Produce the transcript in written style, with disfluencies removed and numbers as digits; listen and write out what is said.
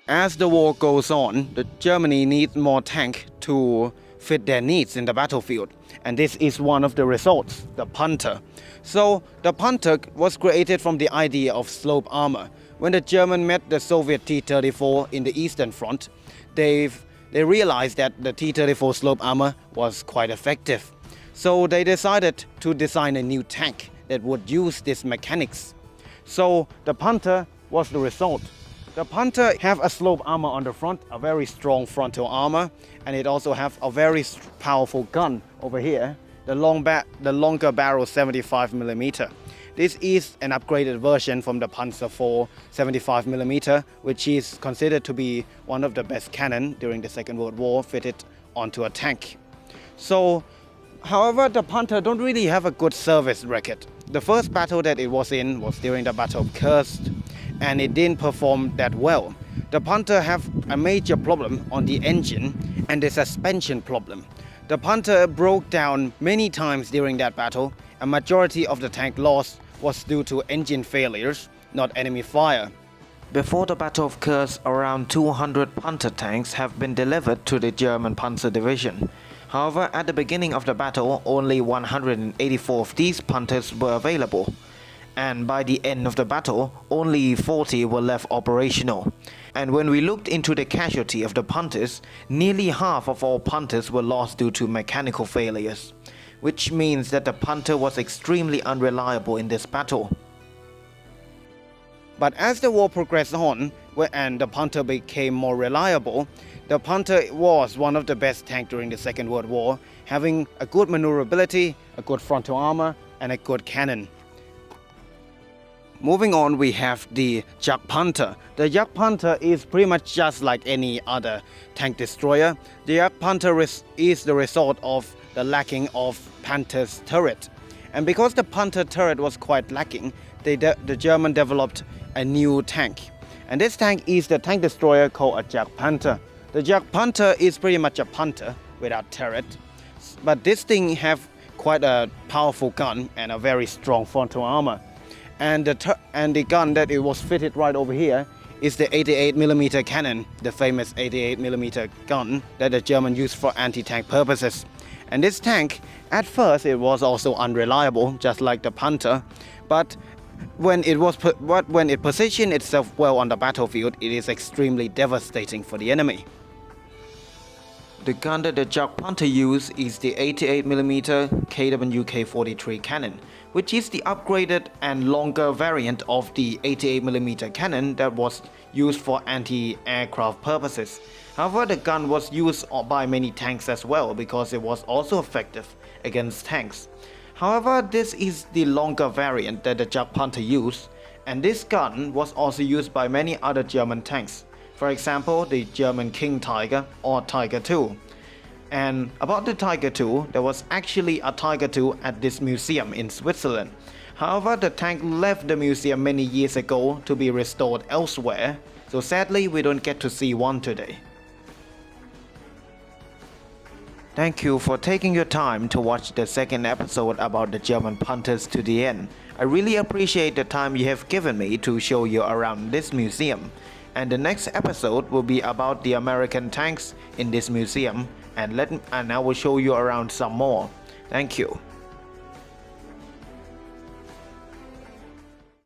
As the war goes on, Germany needs more tank to fit their needs in the battlefield, and this is one of the results, the Panther. So the Panther was created from the idea of slope armor. When the German met the Soviet T-34 in the Eastern Front, they realized that the T-34 slope armor was quite effective. So they decided to design a new tank that would use this mechanics. So the Panther was the result. The Panther have a slope armor on the front, a very strong frontal armor, and it also have a very powerful gun over here, the longer barrel 75mm. This is an upgraded version from the Panzer IV 75mm, which is considered to be one of the best cannon during the Second World War fitted onto a tank. So, however, the Panther don't really have a good service record. The first battle that it was in was during the Battle of Kursk, and it didn't perform that well. The Panther have a major problem on the engine and the suspension problem. The Panther broke down many times during that battle. A majority of the tank loss was due to engine failures, not enemy fire. Before the Battle of Kursk, around 200 Panther tanks have been delivered to the German Panzer Division. However, at the beginning of the battle, only 184 of these Panthers were available. And by the end of the battle, only 40 were left operational. And when we looked into the casualty of the Panthers, nearly half of all Panthers were lost due to mechanical failures, which means that the Panther was extremely unreliable in this battle. But as the war progressed on, and the Panther became more reliable, the Panther was one of the best tanks during the Second World War, having a good maneuverability, a good frontal armor, and a good cannon. Moving on, we have the Jagdpanther. The Jagdpanther is pretty much just like any other tank destroyer. The Jagdpanther is the result of the lacking of Panther's turret. And because the Panther turret was quite lacking, the German developed a new tank. And this tank is the tank destroyer called a Jagdpanther. The Jagdpanther is pretty much a Panther without turret. But this thing have quite a powerful gun and a very strong frontal armor. And the gun that it was fitted right over here is the 88mm cannon, the famous 88mm gun that the Germans used for anti-tank purposes. And this tank, at first, it was also unreliable, just like the Panther. But when it positioned itself well on the battlefield, it is extremely devastating for the enemy. The gun that the Jagdpanther used is the 88mm KWK-43 cannon, which is the upgraded and longer variant of the 88mm cannon that was used for anti-aircraft purposes. However, the gun was used by many tanks as well because it was also effective against tanks. However, this is the longer variant that the Jagdpanther used, and this gun was also used by many other German tanks. For example, the German King Tiger or Tiger II. And about the Tiger II, there was actually a Tiger II at this museum in Switzerland. However, the tank left the museum many years ago to be restored elsewhere, so sadly we don't get to see one today. Thank you for taking your time to watch the second episode about the German Panthers to the end. I really appreciate the time you have given me to show you around this museum. And the next episode will be about the American tanks in this museum, and I will show you around some more. Thank you.